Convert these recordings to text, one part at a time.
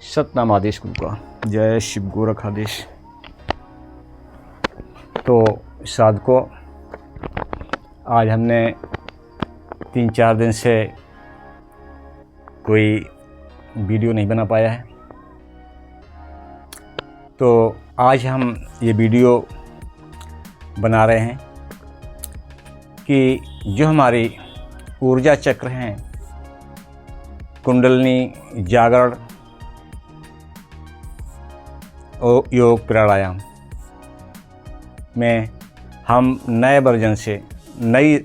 सतनाम आदेश गुरु का, जय शिव गोरख आदेश। तो साधकों, आज हमने 3-4 दिन से कोई वीडियो नहीं बना पाया है, तो आज हम ये वीडियो बना रहे हैं कि जो हमारी ऊर्जा चक्र हैं, कुंडलिनी, जागरण और योग प्राणायाम में हम नए वर्जन से, नई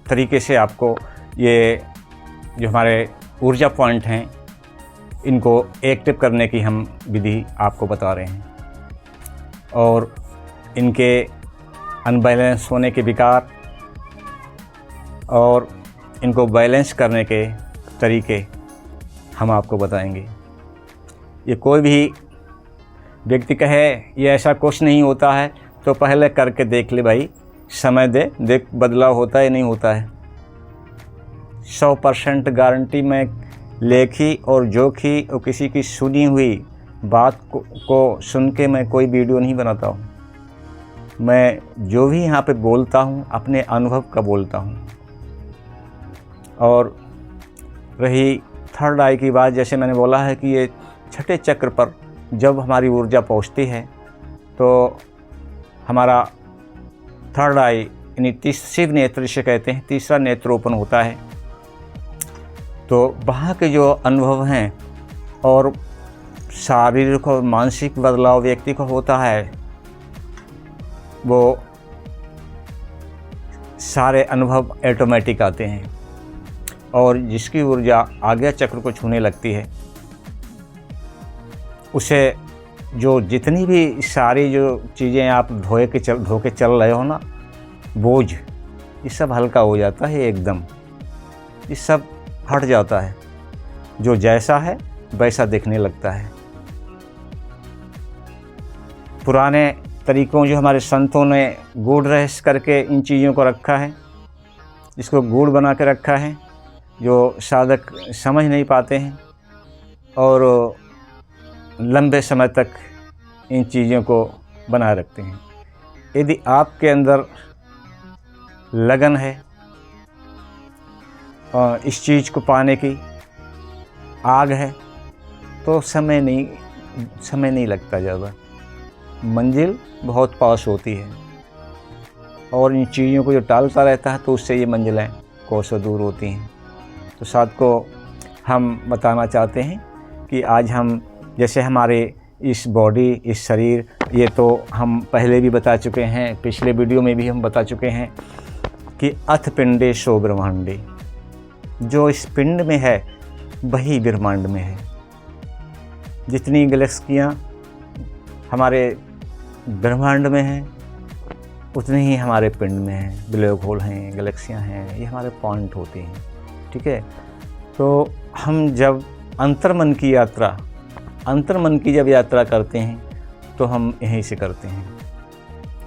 तरीके से आपको ये जो हमारे ऊर्जा पॉइंट हैं इनको एक्टिव करने की हम विधि आपको बता रहे हैं और इनके अनबैलेंस होने के विकार और इनको बैलेंस करने के तरीके हम आपको बताएंगे। ये कोई भी व्यक्ति कहे ये ऐसा कुछ नहीं होता है तो पहले करके देख ले भाई, समय दे, देख बदलाव होता है नहीं होता है। 100% गारंटी मैं लेखी और जोखी और किसी की सुनी हुई बात को सुन के मैं कोई वीडियो नहीं बनाता हूँ। मैं जो भी यहाँ पे बोलता हूँ अपने अनुभव का बोलता हूँ। और रही थर्ड आई की बात, जैसे मैंने बोला है कि ये छठे चक्र पर जब हमारी ऊर्जा पहुँचती है तो हमारा थर्ड आई यानी शिव नेत्र जिसे कहते हैं, तीसरा नेत्र ओपन होता है। तो वहाँ के जो अनुभव हैं और शारीरिक और मानसिक बदलाव व्यक्ति को होता है, वो सारे अनुभव ऑटोमेटिक आते हैं। और जिसकी ऊर्जा आज्ञा चक्र को छूने लगती है, उसे जो जितनी भी सारी जो चीज़ें आप धो के चल रहे हो ना, बोझ, ये सब हल्का हो जाता है एकदम। ये सब हट जाता है, जो जैसा है वैसा दिखने लगता है। पुराने तरीकों जो हमारे संतों ने गूढ़ रहस्य करके इन चीज़ों को रखा है, इसको गूढ़ बना के रखा है, जो साधक समझ नहीं पाते हैं और लंबे समय तक इन चीज़ों को बनाए रखते हैं। यदि आपके अंदर लगन है और इस चीज़ को पाने की आग है तो समय नहीं लगता ज़्यादा, मंजिल बहुत पास होती है। और इन चीज़ों को जो टालता रहता है तो उससे ये मंजिलें कोसों दूर होती हैं। तो साथ को हम बताना चाहते हैं कि आज हम जैसे हमारे इस बॉडी, इस शरीर, ये तो हम पहले भी बता चुके हैं, पिछले वीडियो में भी हम बता चुके हैं कि अथ पिंडे सो ब्रह्मांडे, जो इस पिंड में है वही ब्रह्मांड में है। जितनी गैलेक्सियाँ हमारे ब्रह्मांड में हैं उतनी ही हमारे पिंड में हैं। ब्लैक होल हैं, गैलेक्सियाँ हैं, ये हमारे पॉइंट होते हैं। ठीक है, तो हम जब अंतर्मन की जब यात्रा करते हैं तो हम यहीं से करते हैं।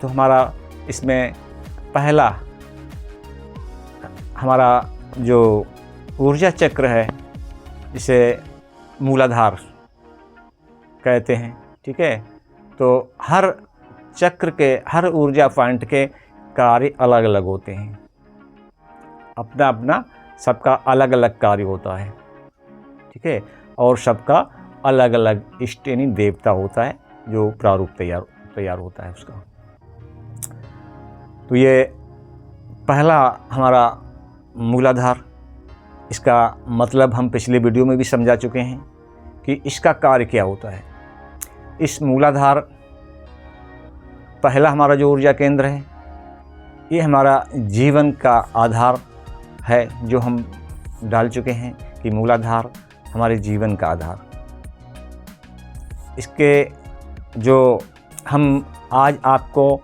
तो हमारा इसमें पहला हमारा जो ऊर्जा चक्र है, इसे मूलाधार कहते हैं। ठीक है, तो हर चक्र के, हर ऊर्जा पॉइंट के कार्य अलग अलग होते हैं। अपना अपना सबका अलग अलग कार्य होता है। ठीक है, और सबका अलग अलग इष्ट यानी देवता होता है जो प्रारूप तैयार होता है उसका। तो ये पहला हमारा मूलाधार, इसका मतलब हम पिछले वीडियो में भी समझा चुके हैं कि इसका कार्य क्या होता है। इस मूलाधार पहला हमारा जो ऊर्जा केंद्र है, ये हमारा जीवन का आधार है, जो हम डाल चुके हैं कि मूलाधार हमारे जीवन का आधार। इसके जो हम आज आपको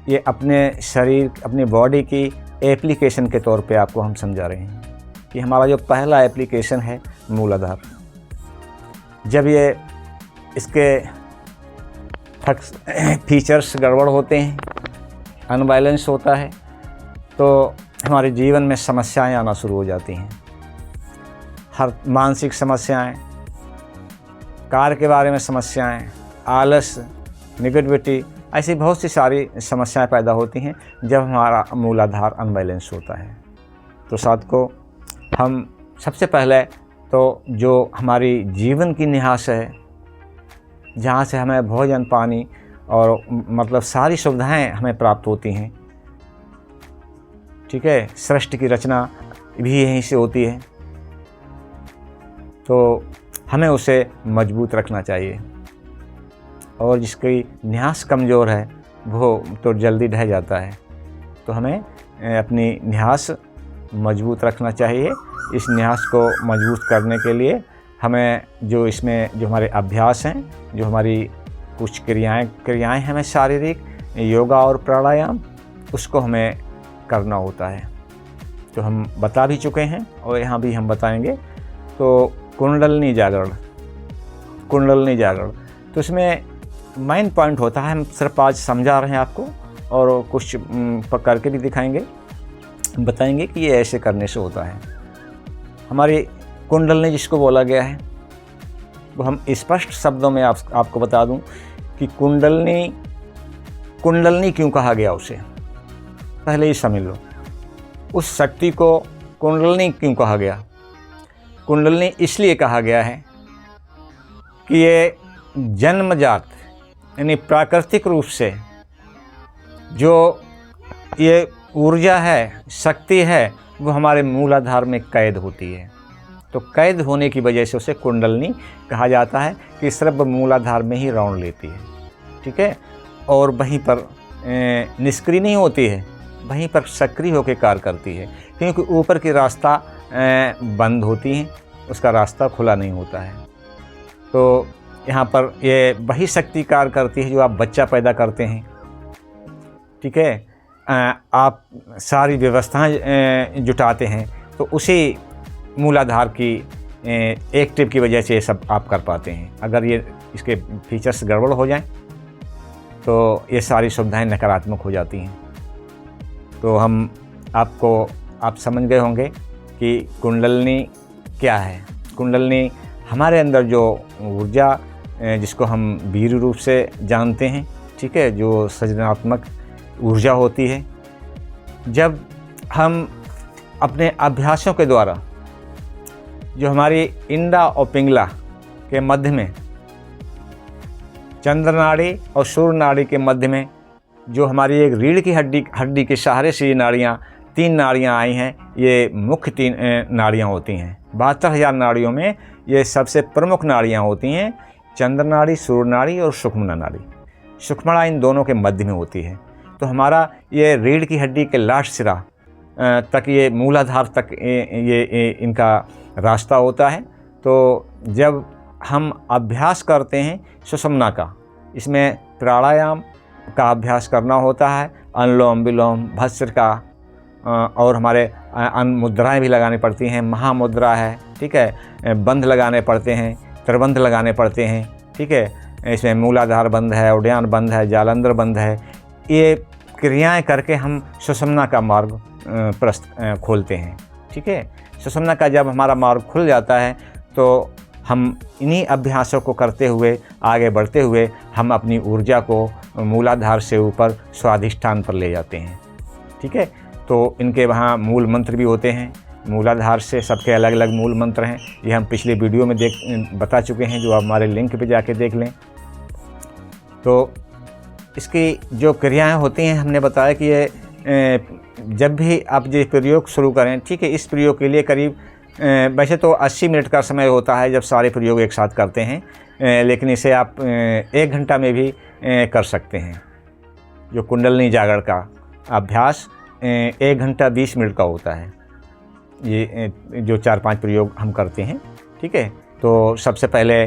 ये अपने शरीर, अपनी बॉडी की एप्लीकेशन के तौर पे आपको हम समझा रहे हैं कि हमारा जो पहला एप्लीकेशन है मूलाधार। जब ये इसके फीचर्स गड़बड़ होते हैं, अनबैलेंस होता है, तो हमारे जीवन में समस्याएं आना शुरू हो जाती हैं। हर मानसिक समस्याएं, कार्य के बारे में समस्याएं, आलस, नेगेटिविटी, ऐसी बहुत सी सारी समस्याएं पैदा होती हैं जब हमारा मूलाधार अनबैलेंस होता है। तो साथियों, हम सबसे पहले तो जो हमारी जीवन की निहास है, जहाँ से हमें भोजन, पानी और मतलब सारी सुविधाएं हमें प्राप्त होती हैं, ठीक है, सृष्टि की रचना भी यहीं से होती है, तो हमें उसे मजबूत रखना चाहिए। और जिसकी निहास कमज़ोर है वो तो जल्दी ढह जाता है। तो हमें अपनी निहास मजबूत रखना चाहिए। इस निहास को मजबूत करने के लिए हमें जो इसमें जो हमारे अभ्यास हैं, जो हमारी कुछ क्रियाएं हमें शारीरिक योगा और प्राणायाम, उसको हमें करना होता है। तो हम बता भी चुके हैं और यहाँ भी हम बताएंगे। तो कुंडलिनी जागरण, तो इसमें मेन पॉइंट होता है, हम सिर्फ आज समझा रहे हैं आपको और कुछ करके भी दिखाएंगे, बताएंगे कि ये ऐसे करने से होता है। हमारी कुंडलिनी जिसको बोला गया है, वो हम स्पष्ट शब्दों में आपको बता दूं कि कुंडलिनी क्यों कहा गया उसे, पहले ही समझ लो। उस शक्ति को कुंडलिनी क्यों कहा गया? कुंडलिनी इसलिए कहा गया है कि ये जन्मजात यानी प्राकृतिक रूप से जो ये ऊर्जा है, शक्ति है, वो हमारे मूलाधार में कैद होती है। तो कैद होने की वजह से उसे कुंडलिनी कहा जाता है कि सिर्फ मूलाधार में ही राउंड लेती है, ठीक है, और वहीं पर निष्क्रिय नहीं होती है, वहीं पर सक्रिय होकर कार्य करती है, क्योंकि ऊपर की रास्ता बंद होती हैं, उसका रास्ता खुला नहीं होता है। तो यहाँ पर ये वही शक्ति कार्य करती है जो आप बच्चा पैदा करते हैं, ठीक है, आप सारी व्यवस्थाएं जुटाते हैं, तो उसी मूलाधार की एक्टिव की वजह से ये सब आप कर पाते हैं। अगर ये इसके फीचर्स गड़बड़ हो जाएं तो ये सारी सुविधाएं नकारात्मक हो जाती हैं। तो आप समझ गए होंगे कि कुंडलिनी क्या है। कुंडलिनी हमारे अंदर जो ऊर्जा, जिसको हम वीर रूप से जानते हैं, ठीक है, जो सृजनात्मक ऊर्जा होती है, जब हम अपने अभ्यासों के द्वारा जो हमारी इंडा और पिंगला के मध्य में, चंद्र नाड़ी और सूर्य नाड़ी के मध्य में जो हमारी एक रीढ़ की हड्डी के सहारे से ये नाड़ियाँ, 3 नाड़ियाँ आई हैं, ये मुख्य 3 नाड़ियाँ होती हैं। 72,000 नाड़ियों में ये सबसे प्रमुख नाड़ियाँ होती हैं, चंद्र नाड़ी, सूर्य नाड़ी और सुषुम्ना नाड़ी। सुषुम्ना इन दोनों के मध्य में होती है। तो हमारा ये रीढ़ की हड्डी के लास्ट सिरा तक, ये मूलाधार तक ये इनका रास्ता होता है। तो जब हम अभ्यास करते हैं सुषुम्ना का, इसमें प्राणायाम का अभ्यास करना होता है, अनुलोम विलोम, भस्त्रिका, और हमारे मुद्राएं भी लगानी पड़ती हैं, महामुद्रा है, ठीक है, बंध लगाने पड़ते हैं, त्रिबंध लगाने पड़ते हैं, ठीक है, इसमें मूलाधार बंध है, उड्डयन बंध है, जालंधर बंध है। ये क्रियाएं करके हम सुषुम्ना का मार्ग खोलते हैं, ठीक है। सुषुम्ना का जब हमारा मार्ग खुल जाता है तो हम इन्हीं अभ्यासों को करते हुए, आगे बढ़ते हुए, हम अपनी ऊर्जा को मूलाधार से ऊपर स्वाधिष्ठान पर ले जाते हैं, ठीक है। तो इनके वहाँ मूल मंत्र भी होते हैं, मूलाधार से सबके अलग अलग मूल मंत्र हैं। ये हम पिछले वीडियो में बता चुके हैं, जो आप हमारे लिंक पे जाके देख लें। तो इसकी जो क्रियाएं होती हैं, हमने बताया कि ये जब भी आप ये प्रयोग शुरू करें, ठीक है, इस प्रयोग के लिए करीब वैसे तो 80 मिनट का समय होता है जब सारे प्रयोग एक साथ करते हैं, लेकिन इसे आप 1 घंटा में भी कर सकते हैं। जो कुंडलिनी जागरण का अभ्यास 1 घंटा 20 मिनट का होता है, ये जो 4-5 प्रयोग हम करते हैं, ठीक है। तो सबसे पहले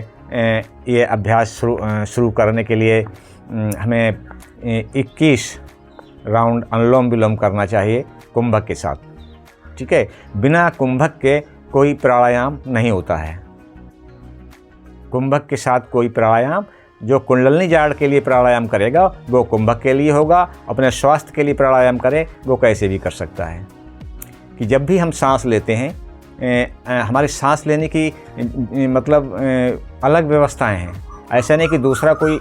ये अभ्यास शुरू करने के लिए हमें 21 राउंड अनुलोम विलोम करना चाहिए कुंभक के साथ, ठीक है। बिना कुंभक के कोई प्राणायाम नहीं होता है। कुंभक के साथ कोई प्राणायाम, जो कुंडलिनी जागरण के लिए प्राणायाम करेगा वो कुंभक के लिए होगा, अपने स्वास्थ्य के लिए प्राणायाम करे वो कैसे भी कर सकता है। कि जब भी हम सांस लेते हैं हमारी सांस लेने की मतलब अलग व्यवस्थाएं हैं। ऐसा नहीं कि दूसरा कोई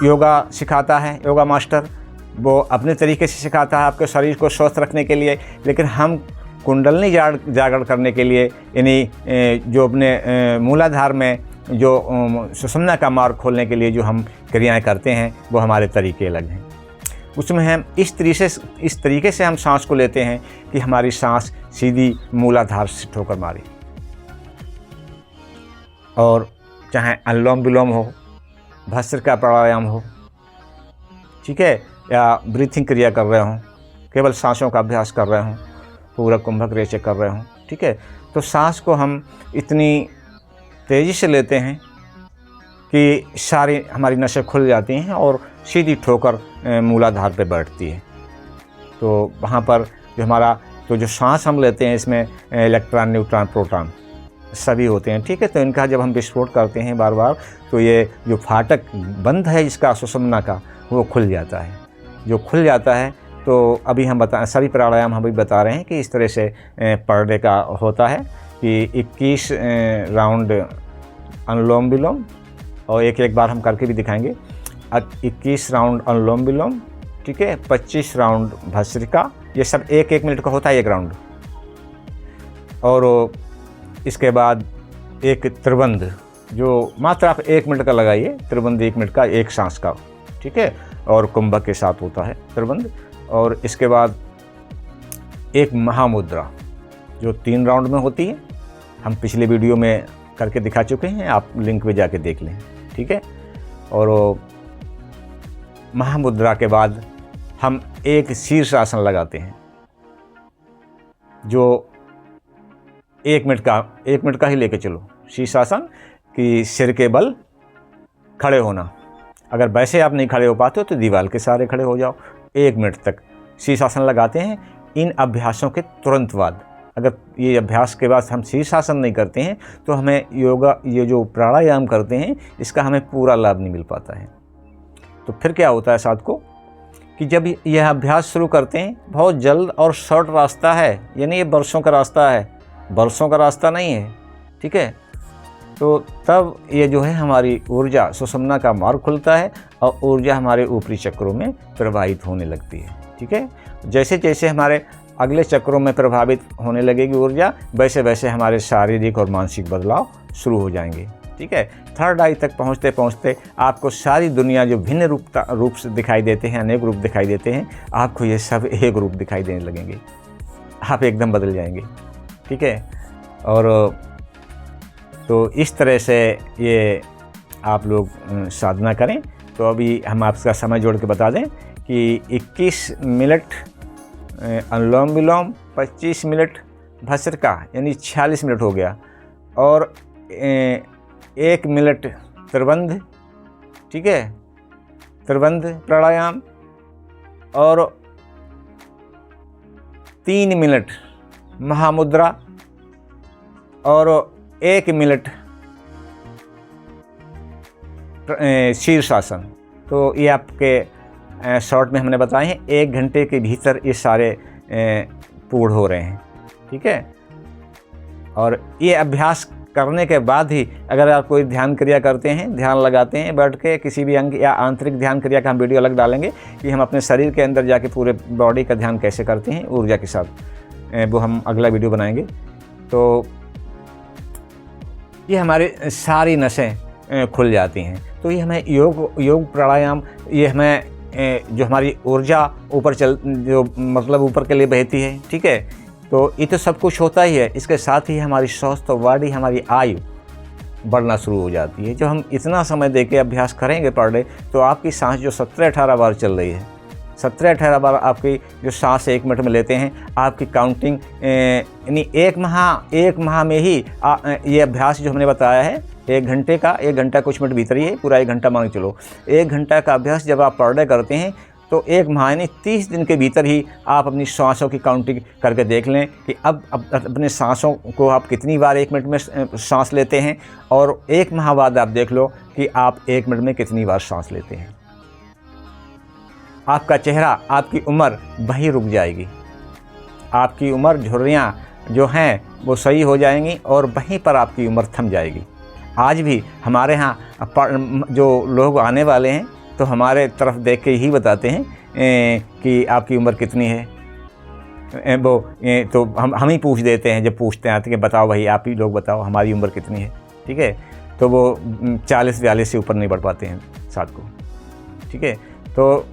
योगा सिखाता है, योगा मास्टर वो अपने तरीके से सिखाता है आपके शरीर को स्वस्थ रखने के लिए, लेकिन हम कुंडलनी जागरण करने के लिए यानी जो अपने मूलाधार में जो सुषुम्ना का मार्ग खोलने के लिए जो हम क्रियाएं करते हैं वो हमारे तरीके अलग हैं। उसमें हम इस तरीके से हम सांस को लेते हैं कि हमारी सांस सीधी मूलाधार से ठोकर मारे। और चाहे अनुलोम विलोम हो, भस्त्रिका प्राणायाम हो, ठीक है, या ब्रीथिंग क्रिया कर रहे हों, केवल सांसों का अभ्यास कर रहे हों, पूरा कुंभक रेचक कर रहे हों, ठीक है, तो सांस को हम इतनी तेज़ी से लेते हैं कि सारी हमारी नसें खुल जाती हैं और सीधी ठोकर मूलाधार पे बैठती है। तो वहाँ पर जो सांस हम लेते हैं इसमें इलेक्ट्रॉन, न्यूट्रॉन, प्रोटॉन सभी होते हैं, ठीक है। तो इनका जब हम विस्फोट करते हैं बार बार तो ये जो फाटक बंद है इसका सुषुम्ना का वो खुल जाता है। जो खुल जाता है तो अभी हम सभी प्राणायाम हम भी बता रहे हैं कि इस तरह से पर डे का होता है कि 21 राउंड अनुलोम विलोम, और एक बार हम करके भी दिखाएंगे। 21 राउंड अनुलोम विलोम, ठीक है, 25 राउंड भस्त्रिका, ये सब 1-1 मिनट का होता है एक राउंड। और इसके बाद एक त्रिबंध जो मात्र आप 1 मिनट का लगाइए, त्रिबंध 1 मिनट का, एक सांस का, ठीक है, और कुंभक के साथ होता है त्रिबंध। और इसके बाद एक महामुद्रा जो 3 राउंड में होती है, हम पिछले वीडियो में करके दिखा चुके हैं, आप लिंक पे जाके देख लें, ठीक है। और महामुद्रा के बाद हम एक शीर्षासन लगाते हैं जो 1 मिनट का ही लेके चलो। शीर्षासन कि सिर के बल खड़े होना, अगर वैसे आप नहीं खड़े हो पाते हो तो दीवार के सहारे खड़े हो जाओ। 1 मिनट तक शीर्षासन लगाते हैं। इन अभ्यासों के तुरंत बाद, अगर ये अभ्यास के बाद हम शीर्षासन नहीं करते हैं तो हमें ये जो प्राणायाम करते हैं इसका हमें पूरा लाभ नहीं मिल पाता है। तो फिर क्या होता है साथ को कि जब यह अभ्यास शुरू करते हैं, बहुत जल्द और शॉर्ट रास्ता है, यानी ये वर्षों का रास्ता है, वर्षों का रास्ता नहीं है, ठीक है। तो तब ये जो है हमारी ऊर्जा, सुषुम्ना का मार्ग खुलता है और ऊर्जा हमारे ऊपरी चक्रों में प्रवाहित होने लगती है, ठीक है। जैसे जैसे हमारे अगले चक्रों में प्रभावित होने लगेगी ऊर्जा, वैसे वैसे हमारे शारीरिक और मानसिक बदलाव शुरू हो जाएंगे, ठीक है। थर्ड आई तक पहुँचते पहुँचते आपको सारी दुनिया जो भिन्न रूप से दिखाई देते हैं, अनेक रूप दिखाई देते हैं, आपको ये सब एक रूप दिखाई देने लगेंगे, आप एकदम बदल जाएंगे, ठीक है। और तो इस तरह से ये आप लोग साधना करें। तो अभी हम आपका समय जोड़ के बता दें कि 21 मिनट अनुलोम विलोम, 25 मिनट भस्त्रिका यानी 46 मिनट हो गया, और 1 मिनट त्रिबंध, ठीक है, त्रिबंध प्राणायाम, और 3 मिनट महामुद्रा, और 1 मिनट शीर्षासन। तो ये आपके शॉर्ट में हमने बताए हैं, 1 घंटे के भीतर ये सारे पूर्ण हो रहे हैं, ठीक है। और ये अभ्यास करने के बाद ही अगर आप कोई ध्यान क्रिया करते हैं, ध्यान लगाते हैं बैठ के, किसी भी अंग या आंतरिक ध्यान क्रिया का हम वीडियो अलग डालेंगे कि हम अपने शरीर के अंदर जाके पूरे बॉडी का ध्यान कैसे करते हैं ऊर्जा के साथ, वो हम अगला वीडियो बनाएंगे। तो ये हमारी सारी नसें खुल जाती हैं। तो ये हमें योग प्राणायाम, ये हमें जो हमारी ऊर्जा जो मतलब ऊपर के लिए बहती है, ठीक है। तो ये तो सब कुछ होता ही है, इसके साथ ही हमारी स्वास्थ्य बॉडी, हमारी आयु बढ़ना शुरू हो जाती है। जो हम इतना समय दे के अभ्यास करेंगे पर डे, तो आपकी सांस जो 17-18 बार चल रही है, 17-18 बार आपकी जो सांस 1 मिनट में लेते हैं, आपकी काउंटिंग यानी 1 माह में ही ये अभ्यास जो हमने बताया है 1 घंटा कुछ मिनट भीतर ही है, पूरा 1 घंटा मान के चलो। 1 घंटा का अभ्यास जब आप पर डे करते हैं तो 1 माह यानी 30 दिन के भीतर ही आप अपनी सांसों की काउंटिंग करके देख लें कि अब अपने सांसों को आप कितनी बार 1 मिनट में सांस लेते हैं, और 1 माह बाद आप देख लो कि आप 1 मिनट में कितनी बार सांस लेते हैं। आपका चेहरा, आपकी उम्र वहीं रुक जाएगी, आपकी उम्र झुर्रियाँ जो हैं वो सही हो जाएंगी और वहीं पर आपकी उम्र थम जाएगी। आज भी हमारे यहाँ जो लोग आने वाले हैं तो हमारे तरफ देख के ही बताते हैं कि आपकी उम्र कितनी है। वो तो हम ही पूछ देते हैं, जब पूछते हैं आते कि बताओ भाई, आप ही लोग बताओ हमारी उम्र कितनी है। ठीक है, तो वो 40-42 से ऊपर नहीं बढ़ पाते हैं साथ को। ठीक है, तो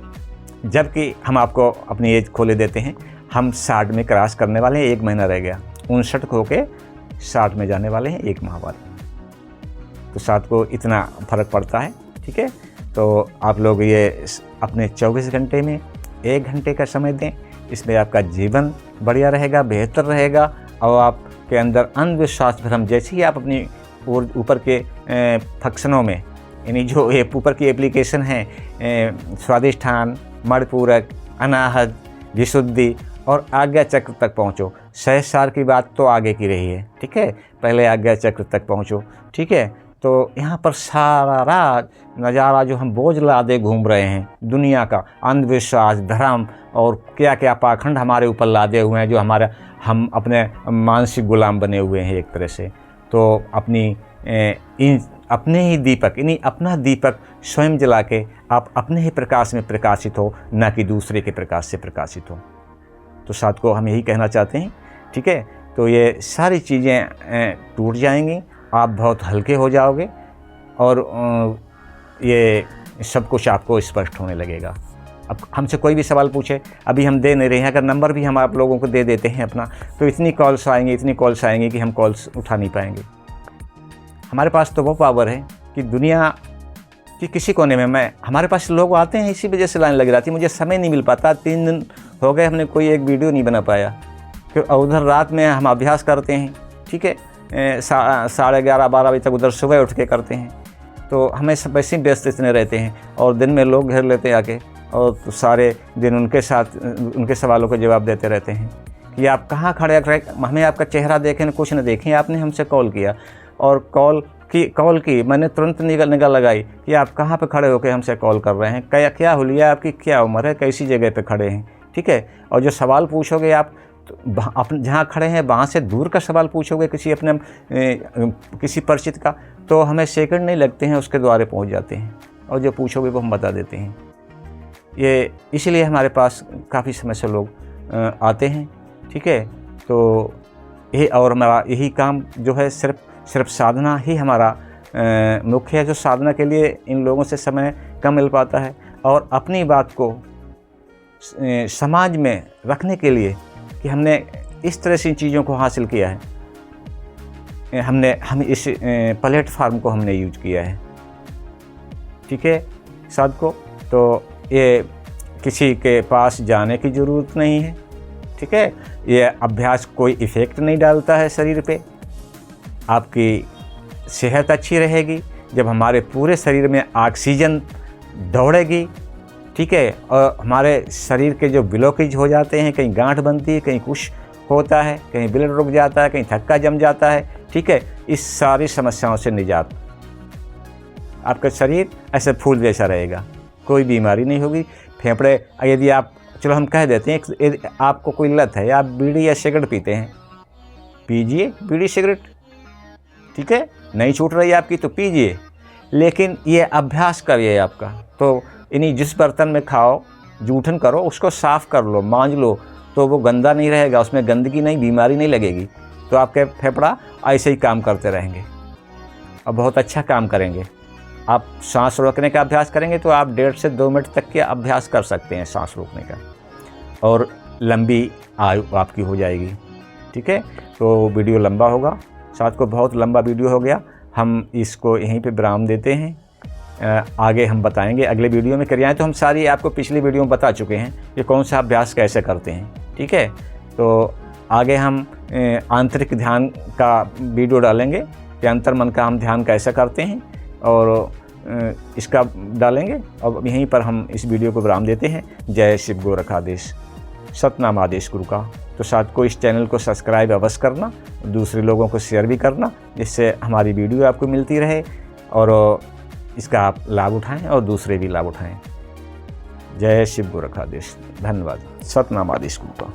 जबकि हम आपको अपनी एज खोले देते हैं, हम 60 में क्रॉस करने वाले हैं, 1 महीना रह गया। 59 को होके 60 में जाने वाले हैं 1 माह बाद। तो साथ को इतना फ़र्क पड़ता है। ठीक है, तो आप लोग ये अपने 24 घंटे में 1 घंटे का समय दें, इसमें आपका जीवन बढ़िया रहेगा, बेहतर रहेगा। और आपके अंदर अंधविश्वास भ्रम, जैसे ही आप अपनी ऊपर के फंक्शनों में, यानी जो ये ऊपर की एप्लीकेशन है, स्वादिष्ठान, मणिपूरक, अनाहत, विशुद्धि और आज्ञा चक्र तक पहुँचो। सहस्रार की बात तो आगे की रही है। ठीक है, पहले आज्ञा चक्र तक पहुँचो। ठीक है, तो यहाँ पर सारा नज़ारा जो हम बोझ लादे घूम रहे हैं दुनिया का, अंधविश्वास, धर्म और क्या क्या पाखंड हमारे ऊपर लादे हुए हैं, जो हम अपने मानसिक गुलाम बने हुए हैं एक तरह से। तो अपने ही दीपक, यानी अपना दीपक स्वयं जला के आप अपने ही प्रकाश में प्रकाशित हो, न कि दूसरे के प्रकाश से प्रकाशित हो। तो साथ को हम यही कहना चाहते हैं। ठीक है, तो ये सारी चीज़ें टूट जाएंगी, आप बहुत हल्के हो जाओगे और ये सब कुछ आपको स्पष्ट होने लगेगा। अब हमसे कोई भी सवाल पूछे, अभी हम दे नहीं रहे हैं, अगर नंबर भी हम आप लोगों को दे देते हैं अपना, तो इतनी कॉल्स आएंगी कि हम कॉल्स उठा नहीं पाएंगे। हमारे पास तो वो पावर है कि दुनिया कि किसी कोने में हमारे पास लोग आते हैं, इसी वजह से लाइन लग जाती है। मुझे समय नहीं मिल पाता, 3 दिन हो गए हमने कोई एक वीडियो नहीं बना पाया, क्योंकि उधर रात में हम अभ्यास करते हैं। ठीक है, 11:30-12 बजे तक उधर सुबह उठ के करते हैं, तो हमें सब वैसे ही व्यस्त इतने रहते हैं। और दिन में लोग घेर लेते हैं आके, और तो सारे दिन उनके साथ उनके सवालों के जवाब देते रहते हैं कि आप कहाँ खड़े हैं, हमें आपका चेहरा देखें न कुछ न देखें। आपने हमसे कॉल किया और कॉल की मैंने तुरंत निगाह लगाई कि आप कहाँ पे खड़े होकर हमसे कॉल कर रहे हैं, क्या हुलिया, आपकी क्या उम्र है, कैसी जगह पे खड़े हैं। ठीक है, और जो सवाल पूछोगे आप तो अपने जहाँ खड़े हैं वहाँ से दूर का सवाल पूछोगे किसी परिचित का, तो हमें सेकंड नहीं लगते हैं, उसके द्वारे पहुँच जाते हैं, और जो पूछोगे वो हम बता देते हैं। ये इसलिए हमारे पास काफ़ी समय से लोग आते हैं। ठीक है, तो ये और हमारा यही काम जो है सिर्फ साधना ही हमारा मुख्य है, जो साधना के लिए इन लोगों से समय कम मिल पाता है। और अपनी बात को समाज में रखने के लिए कि हमने इस तरह से चीज़ों को हासिल किया है, हम इस प्लेटफार्म को हमने यूज किया है। ठीक है साथ को, तो ये किसी के पास जाने की ज़रूरत नहीं है। ठीक है, ये अभ्यास कोई इफ़ेक्ट नहीं डालता है शरीर पे। आपकी सेहत अच्छी रहेगी जब हमारे पूरे शरीर में ऑक्सीजन दौड़ेगी। ठीक है, और हमारे शरीर के जो ब्लॉकेज हो जाते हैं, कहीं गांठ बनती है, कहीं कुछ होता है, कहीं ब्लड रुक जाता है, कहीं थक्का जम जाता है। ठीक है, इस सारी समस्याओं से निजात, आपका शरीर ऐसे फूल जैसा रहेगा, कोई बीमारी नहीं होगी। फेफड़े, यदि आप, चलो हम कह देते हैं यदि आपको कोई लत है, आप बीड़ी या सिगरेट पीते हैं, पीजिए बीड़ी सिगरेट। ठीक है, नहीं छूट रही आपकी तो पीजिए, लेकिन ये अभ्यास करिए आपका। तो इन्हीं जिस बर्तन में खाओ, जूठन करो, उसको साफ़ कर लो, मांज लो, तो वो गंदा नहीं रहेगा, उसमें गंदगी नहीं, बीमारी नहीं लगेगी। तो आपके फेफड़ा ऐसे ही काम करते रहेंगे और बहुत अच्छा काम करेंगे। आप सांस रोकने का अभ्यास करेंगे तो आप 1.5 से 2 मिनट तक के अभ्यास कर सकते हैं सांस रोकने का, और लंबी आयु आपकी हो जाएगी। ठीक है, तो वीडियो लंबा होगा, साथ को बहुत लंबा वीडियो हो गया, हम इसको यहीं पे विराम देते हैं। आगे हम बताएंगे अगले वीडियो में करिए। तो हम सारी आपको पिछली वीडियो में बता चुके हैं कि कौन सा अभ्यास कैसे करते हैं। ठीक है, तो आगे हम आंतरिक ध्यान का वीडियो डालेंगे कि अंतर्मन का हम ध्यान कैसे करते हैं, और इसका डालेंगे। अब यहीं पर हम इस वीडियो को विराम देते हैं। जय शिव गोरखाधीश, सतनाम आदेश गुरु का। तो साथ को इस चैनल को सब्सक्राइब अवश्य करना, दूसरे लोगों को शेयर भी करना, जिससे हमारी वीडियो आपको मिलती रहे और इसका आप लाभ उठाएं और दूसरे भी लाभ उठाएं। जय शिव गोरखाधीश, धन्यवाद। सतनाम आदेश गुरु का।